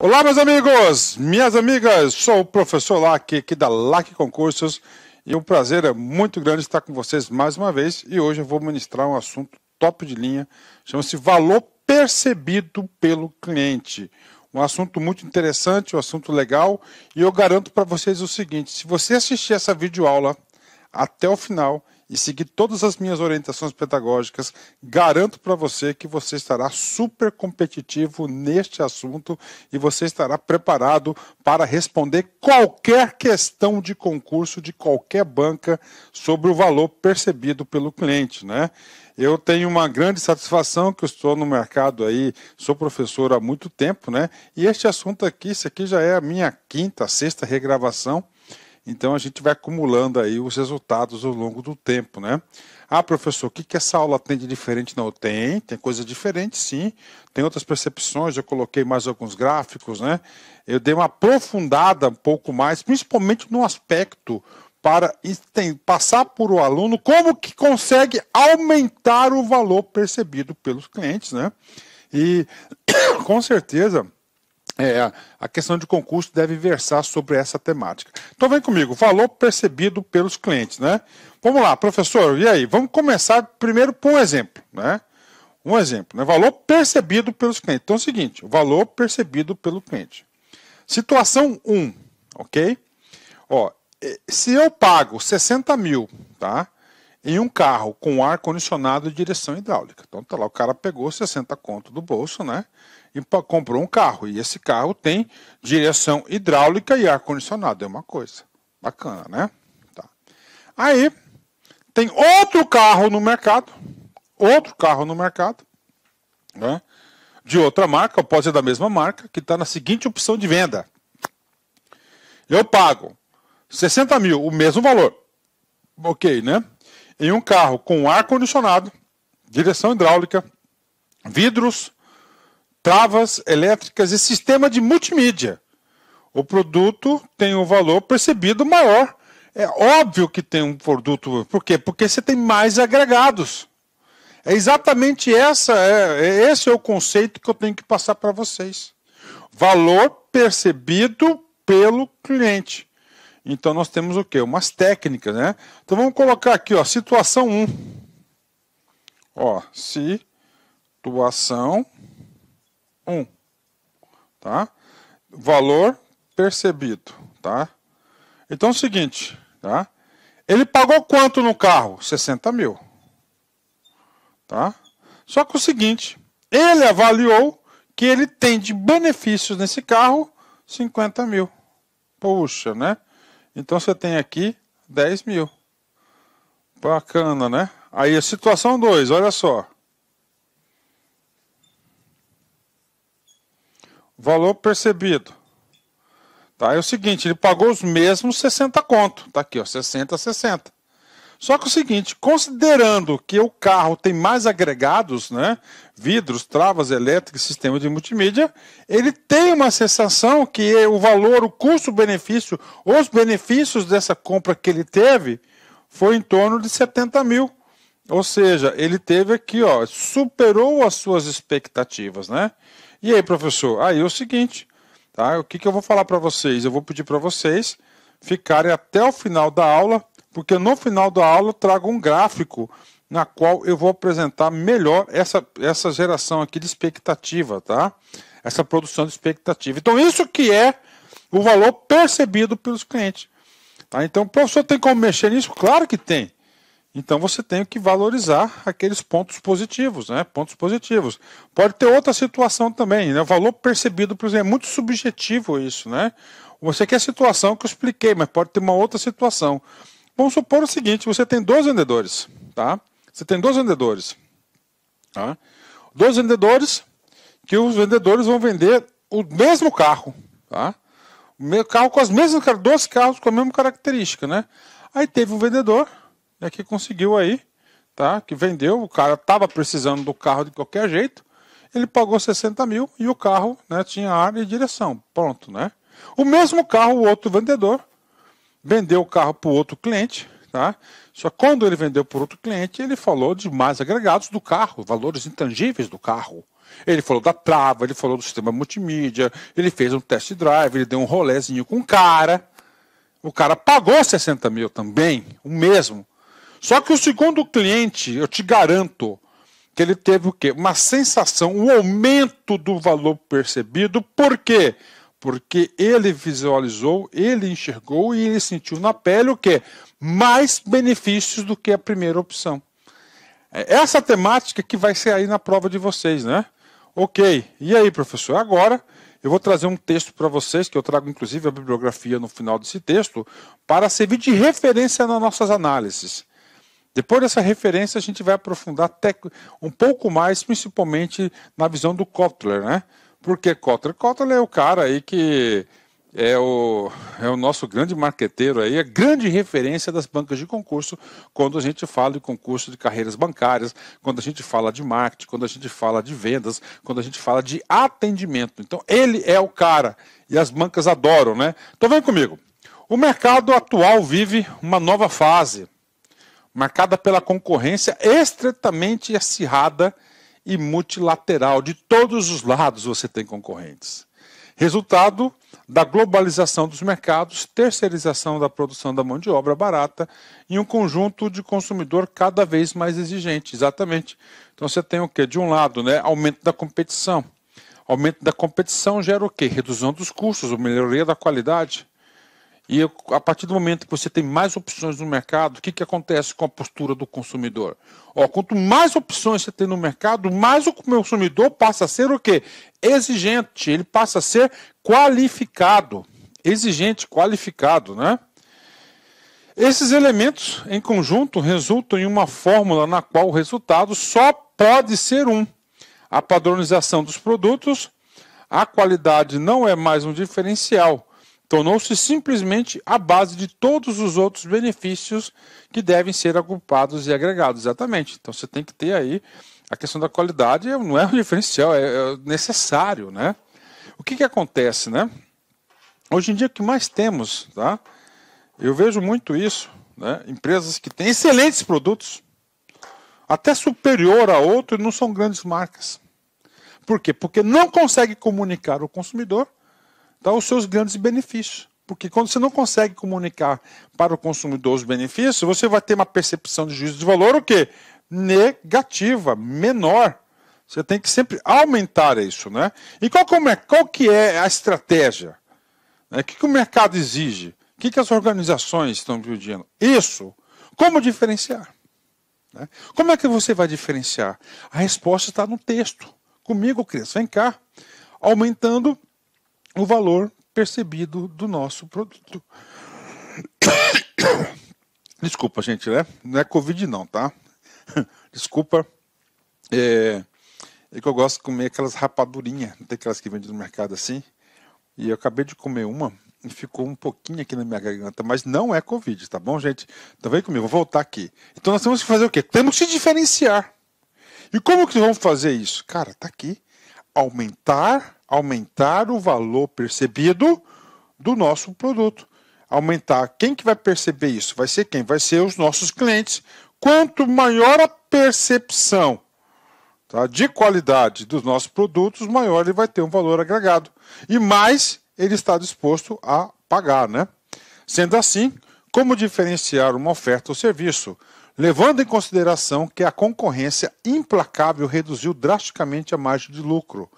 Olá, meus amigos, minhas amigas, sou o professor Lac, aqui da Lac Concursos, e o prazer é muito grande estar com vocês mais uma vez, e hoje eu vou ministrar um assunto top de linha, chama-se valor percebido pelo cliente. Um assunto muito interessante, um assunto legal, e eu garanto para vocês o seguinte: se você assistir essa videoaula até o final e seguir todas as minhas orientações pedagógicas, garanto para você que você estará super competitivo neste assunto e você estará preparado para responder qualquer questão de concurso de qualquer banca sobre o valor percebido pelo cliente, né? Eu tenho uma grande satisfação que eu estou no mercado aí, sou professor há muito tempo, né? E este assunto aqui, isso aqui já é a minha quinta, sexta regravação. Então a gente vai acumulando aí os resultados ao longo do tempo, né? Ah, professor, o que essa aula tem de diferente? Não, tem coisa diferente, sim. Tem outras percepções, eu coloquei mais alguns gráficos, né? Eu dei uma aprofundada um pouco mais, principalmente no aspecto para passar por o aluno como que consegue aumentar o valor percebido pelos clientes, né? E com certeza a questão de concurso deve versar sobre essa temática. Então vem comigo, valor percebido pelos clientes, né? Vamos lá, professor, e aí? Vamos começar primeiro por um exemplo, né? Um exemplo, né? Valor percebido pelos clientes. Então é o seguinte, o valor percebido pelo cliente. Situação 1, ok? Ó, se eu pago 60 mil, tá? Em um carro com ar-condicionado e direção hidráulica. Então tá lá, o cara pegou 60 conto do bolso, né? E comprou um carro. E esse carro tem direção hidráulica e ar-condicionado. É uma coisa bacana, né? Tá. Aí, tem outro carro no mercado. Né? De outra marca, ou pode ser da mesma marca, que está na seguinte opção de venda. Eu pago 60 mil, o mesmo valor. Ok, né? Em um carro com ar-condicionado, direção hidráulica, vidros, travas elétricas e sistema de multimídia. O produto tem um valor percebido maior. É óbvio que tem um produto. Por quê? Porque você tem mais agregados. É exatamente esse é o conceito que eu tenho que passar para vocês. Valor percebido pelo cliente. Então nós temos o quê? Umas técnicas, né? Então vamos colocar aqui, ó, situação 1. Ó, situação 1, tá? Valor percebido, tá? Então é o seguinte, tá? Ele pagou quanto no carro? 60 mil, tá? Só que o seguinte, ele avaliou que ele tem de benefícios nesse carro 50 mil. Puxa, né? Então você tem aqui 10 mil. Bacana, né? Aí a situação 2, olha só. Valor percebido. Tá? É o seguinte, ele pagou os mesmos 60 conto. Tá aqui, ó, 60, 60. Só que é o seguinte, considerando que o carro tem mais agregados, né? Vidros, travas elétricas, sistema de multimídia, ele tem uma sensação que o valor, o custo-benefício, os benefícios dessa compra que ele teve foi em torno de 70 mil. Ou seja, ele teve aqui, ó, superou as suas expectativas, né? E aí, professor? Aí é o seguinte, tá? O que eu vou falar para vocês? Eu vou pedir para vocês ficarem até o final da aula, porque no final da aula eu trago um gráfico na qual eu vou apresentar melhor essa geração aqui de expectativa, tá? Essa produção de expectativa. Então, isso que é o valor percebido pelos clientes. Tá? Então, o professor tem como mexer nisso? Claro que tem. Então você tem que valorizar aqueles pontos positivos, né? Pontos positivos. Pode ter outra situação também, né? O valor percebido, por exemplo, é muito subjetivo isso, né? Você quer a situação que eu expliquei, mas pode ter uma outra situação. Vamos supor o seguinte, você tem 2 vendedores, tá? Você tem 2 vendedores, tá? 2 vendedores, que os vendedores vão vender o mesmo carro, tá? O mesmo carro com as mesmas, 2 carros com a mesma característica, né? Aí teve um vendedor que conseguiu aí, tá? Que vendeu, o cara estava precisando do carro de qualquer jeito, ele pagou 60 mil e o carro, né, tinha ar e direção, pronto, né? O mesmo carro, o outro vendedor, vendeu o carro para o outro cliente, tá? Só que quando ele vendeu para outro cliente, ele falou de mais agregados do carro, valores intangíveis do carro. Ele falou da trava, ele falou do sistema multimídia, ele fez um test drive, ele deu um rolezinho com o cara pagou 60 mil também, o mesmo. Só que o segundo cliente, eu te garanto, que ele teve o quê? Uma sensação, um aumento do valor percebido. Por quê? Porque ele visualizou, ele enxergou e ele sentiu na pele o quê? Mais benefícios do que a primeira opção. Essa temática que vai ser aí na prova de vocês, né? Ok, e aí, professor? Agora eu vou trazer um texto para vocês, que eu trago inclusive a bibliografia no final desse texto, para servir de referência nas nossas análises. Depois dessa referência, a gente vai aprofundar até um pouco mais, principalmente na visão do Kotler, né? Por que Kotler? Kotler é o cara aí que é o nosso grande marqueteiro aí, a grande referência das bancas de concurso, quando a gente fala de concurso de carreiras bancárias, quando a gente fala de marketing, quando a gente fala de vendas, quando a gente fala de atendimento. Então, ele é o cara, e as bancas adoram, né? Então, vem comigo. O mercado atual vive uma nova fase, marcada pela concorrência estreitamente acirrada e multilateral. De todos os lados você tem concorrentes. Resultado da globalização dos mercados, terceirização da produção da mão de obra barata e um conjunto de consumidor cada vez mais exigente. Exatamente. Então você tem o quê? De um lado, né, aumento da competição. Aumento da competição gera o quê? Redução dos custos, melhoria da qualidade. E a partir do momento que você tem mais opções no mercado, o que acontece com a postura do consumidor? Quanto mais opções você tem no mercado, mais o consumidor passa a ser o quê? Exigente, ele passa a ser qualificado. Exigente, qualificado, né? Esses elementos, em conjunto, resultam em uma fórmula na qual o resultado só pode ser um. A padronização dos produtos, a qualidade não é mais um diferencial. Tornou-se simplesmente a base de todos os outros benefícios que devem ser agrupados e agregados. Exatamente. Então você tem que ter aí a questão da qualidade, não é um diferencial, é necessário, né? O que acontece, né? Hoje em dia o que mais temos, tá? Eu vejo muito isso, né? Empresas que têm excelentes produtos, até superior a outro, e não são grandes marcas. Por quê? Porque não consegue comunicar ao consumidor os seus grandes benefícios. Porque quando você não consegue comunicar para o consumidor os benefícios, você vai ter uma percepção de juízo de valor o quê? Negativa, menor. Você tem que sempre aumentar isso, né? E qual que é a estratégia? O que o mercado exige? O que as organizações estão pedindo? Isso. Como diferenciar? Como é que você vai diferenciar? A resposta está no texto. Comigo, criança, vem cá. Aumentando o valor percebido do nosso produto. Desculpa, gente, né? Não é Covid não, tá? Desculpa. É que eu gosto de comer aquelas rapadurinhas, não tem aquelas que vendem no mercado assim? E eu acabei de comer uma e ficou um pouquinho aqui na minha garganta, mas não é Covid, tá bom, gente? Então vem comigo, vou voltar aqui. Então nós temos que fazer o quê? Temos que se diferenciar. E como que vamos fazer isso? Cara, tá aqui. Aumentar o valor percebido do nosso produto. Aumentar. Quem que vai perceber isso? Vai ser quem? Vai ser os nossos clientes. Quanto maior a percepção, tá, de qualidade dos nossos produtos, maior ele vai ter um valor agregado. E mais ele está disposto a pagar, né? Sendo assim, como diferenciar uma oferta ou serviço? Levando em consideração que a concorrência implacável reduziu drasticamente a margem de lucro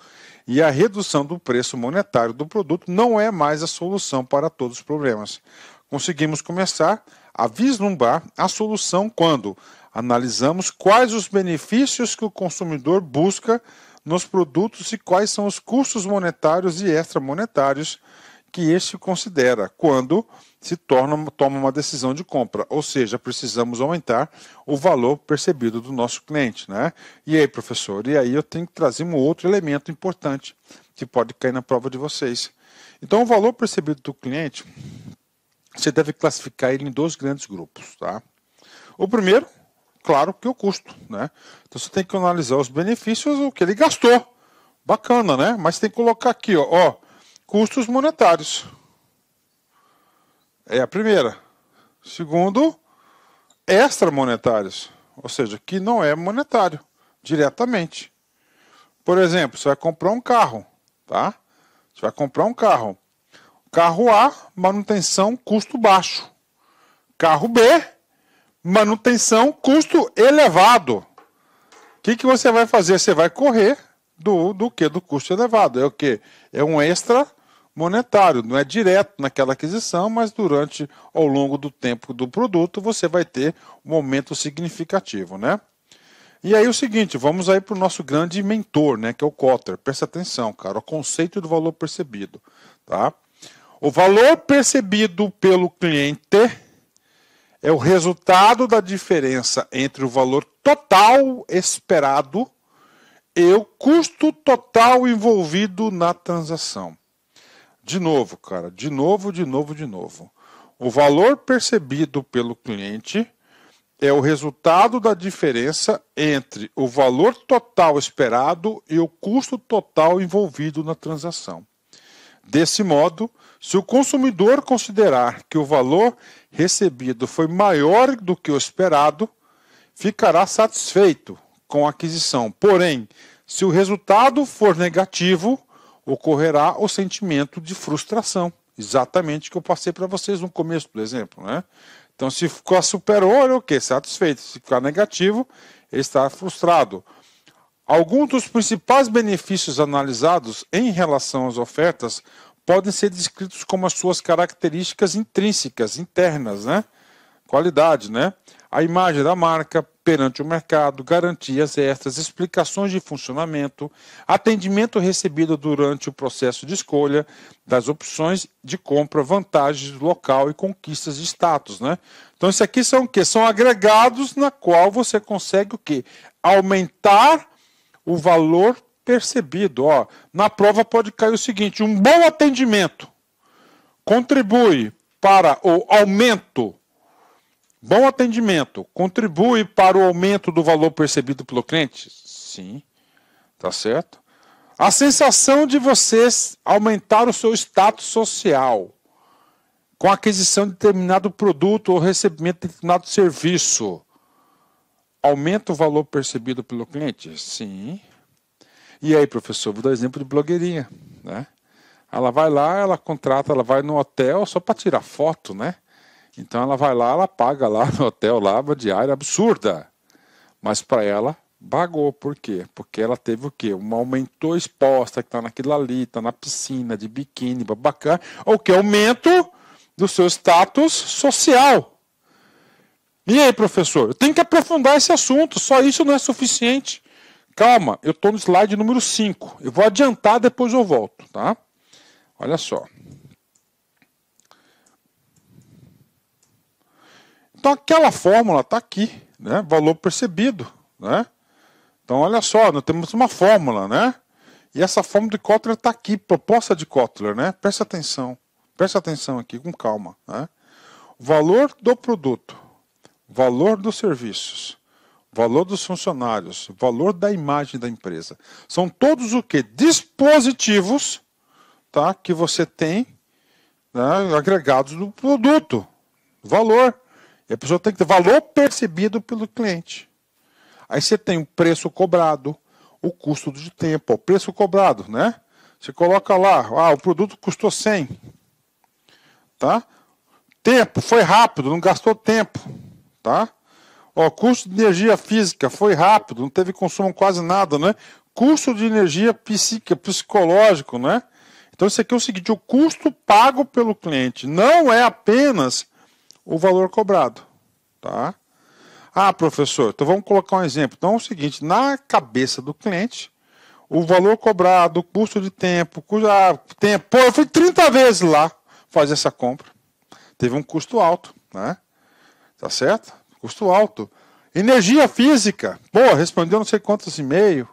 e a redução do preço monetário do produto não é mais a solução para todos os problemas. Conseguimos começar a vislumbrar a solução quando analisamos quais os benefícios que o consumidor busca nos produtos e quais são os custos monetários e extramonetários que este considera quando se toma uma decisão de compra. Ou seja, precisamos aumentar o valor percebido do nosso cliente, né? E aí, professor? E aí eu tenho que trazer um outro elemento importante que pode cair na prova de vocês. Então, o valor percebido do cliente, você deve classificar ele em dois grandes grupos, tá? O primeiro, claro, que é o custo, né? Então, você tem que analisar os benefícios, o que ele gastou. Bacana, né? Mas tem que colocar aqui, ó, custos monetários. É a primeira. Segundo, extramonetários. Ou seja, que não é monetário, diretamente. Por exemplo, você vai comprar um carro, tá? Você vai comprar um carro. Carro A, manutenção, custo baixo. Carro B, manutenção, custo elevado. O que você vai fazer? Você vai correr do que? Do custo elevado. É o quê? É um extra monetário. Não é direto naquela aquisição, mas durante, ao longo do tempo do produto, você vai ter um aumento significativo, né? E aí o seguinte, vamos aí para o nosso grande mentor, né? Que é o Kotler. Presta atenção, cara. O conceito do valor percebido, tá? O valor percebido pelo cliente é o resultado da diferença entre o valor total esperado e o custo total envolvido na transação. De novo, cara, de novo. O valor percebido pelo cliente é o resultado da diferença entre o valor total esperado e o custo total envolvido na transação. Desse modo, se o consumidor considerar que o valor recebido foi maior do que o esperado, ficará satisfeito com a aquisição. Porém, se o resultado for negativo, ocorrerá o sentimento de frustração. Exatamente o que eu passei para vocês no começo, por exemplo, né? Então, se ficar superior, é o quê? Satisfeito. Se ficar negativo, ele está frustrado. Alguns dos principais benefícios analisados em relação às ofertas podem ser descritos como as suas características intrínsecas, internas, né? Qualidade, né? A imagem da marca perante o mercado, garantias extras, explicações de funcionamento, atendimento recebido durante o processo de escolha das opções de compra, vantagens do local e conquistas de status, né? Então, isso aqui são o quê? São agregados na qual você consegue o quê? Aumentar o valor percebido. Ó, na prova pode cair o seguinte: um bom atendimento contribui para o aumento. Bom atendimento contribui para o aumento do valor percebido pelo cliente? Sim, tá certo. A sensação de vocês aumentar o seu status social com a aquisição de determinado produto ou recebimento de determinado serviço aumenta o valor percebido pelo cliente? Sim. E aí, professor, vou dar exemplo de blogueirinha, né? Ela vai lá, ela contrata, ela vai no hotel só para tirar foto, né? Então ela vai lá, ela paga lá no hotel lá uma diária absurda. Mas para ela, pagou. Por quê? Porque ela teve o quê? Uma aumentou exposta, que está naquilo ali, está na piscina, de biquíni, bacana. O que? Aumento do seu status social. E aí, professor? Eu tenho que aprofundar esse assunto, só isso não é suficiente. Calma, eu estou no slide número 5. Eu vou adiantar, depois eu volto, tá? Olha só. Então aquela fórmula está aqui, né? Valor percebido, né? Então olha só, nós temos uma fórmula, né? E essa fórmula de Kotler está aqui, proposta de Kotler, né? Presta atenção aqui com calma, né? Valor do produto, valor dos serviços, valor dos funcionários, valor da imagem da empresa. São todos o quê? Dispositivos, tá? Que você tem, né, agregados no produto, valor. E a pessoa tem que ter valor percebido pelo cliente. Aí você tem o preço cobrado, o custo de tempo, o preço cobrado, né? Você coloca lá, o produto custou 100, tá? Tempo, foi rápido, não gastou tempo, tá? Ó, custo de energia física, foi rápido, não teve consumo quase nada, né? Custo de energia psíquica, psicológico, né? Então isso aqui é o seguinte, o custo pago pelo cliente não é apenas o valor cobrado, tá? Ah, professor, então vamos colocar um exemplo. Então é o seguinte, na cabeça do cliente, o valor cobrado, o custo de tempo, tempo, pô, eu fui 30 vezes lá fazer essa compra. Teve um custo alto, né? Tá certo? Custo alto. Energia física, pô, respondeu não sei quantos e-mails.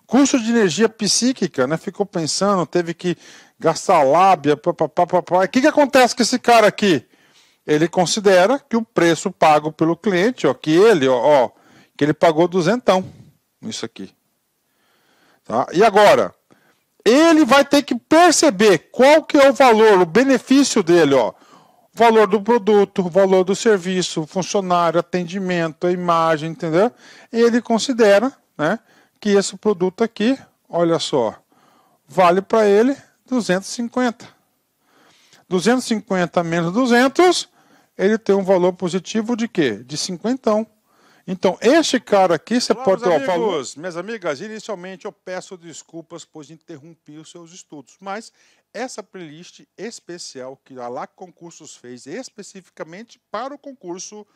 Custo de energia psíquica, né? Ficou pensando, teve que gastar lábia, O que acontece com esse cara aqui? Ele considera que o preço pago pelo cliente, que ele pagou duzentão nisso aqui. Tá? E agora, ele vai ter que perceber qual que é o valor, o benefício dele, O valor do produto, o valor do serviço, o funcionário, atendimento, a imagem, entendeu? E ele considera, né, que esse produto aqui, olha só, vale para ele 250. 250 menos 200, ele tem um valor positivo de quê? De 50. Então, este cara aqui, você pode ter o valor... Minhas amigas, inicialmente eu peço desculpas, pois interrompi os seus estudos, mas essa playlist especial que a LAC Concursos fez especificamente para o concurso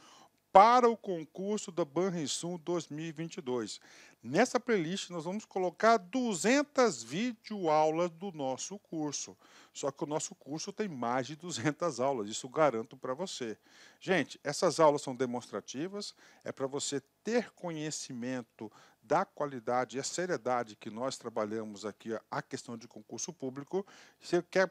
da Banrisul 2022. Nessa playlist nós vamos colocar 200 videoaulas do nosso curso. Só que o nosso curso tem mais de 200 aulas, isso garanto para você. Gente, essas aulas são demonstrativas, é para você ter conhecimento da qualidade e a seriedade que nós trabalhamos aqui, a questão de concurso público. Você quer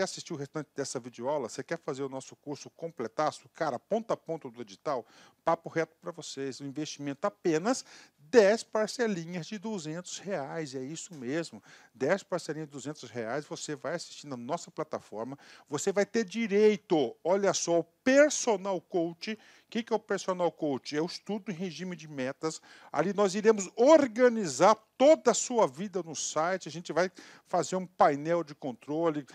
assistir o restante dessa videoaula? Você quer fazer o nosso curso completaço? Cara, ponta a ponta do edital, papo reto para vocês, um investimento apenas 10 parcelinhas de R$200, é isso mesmo, 10 parcelinhas de R$200, você vai assistir na nossa plataforma, você vai ter direito, olha só, o personal coach. O que é o personal coach? É o estudo em regime de metas, ali nós iremos organizar toda a sua vida no site, a gente vai fazer um painel de controle,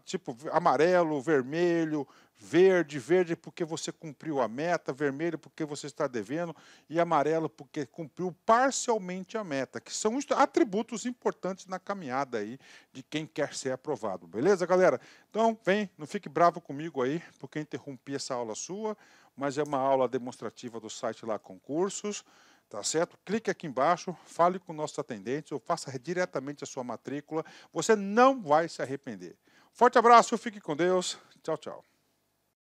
tipo amarelo, vermelho, verde porque você cumpriu a meta, vermelho porque você está devendo e amarelo porque cumpriu parcialmente a meta, que são atributos importantes na caminhada aí de quem quer ser aprovado, beleza, galera? Então, vem, não fique bravo comigo aí, porque interrompi essa aula sua, mas é uma aula demonstrativa do site lá Concursos, tá certo? Clique aqui embaixo, fale com nossos atendentes ou faça diretamente a sua matrícula, você não vai se arrepender. Forte abraço, fique com Deus, tchau, tchau.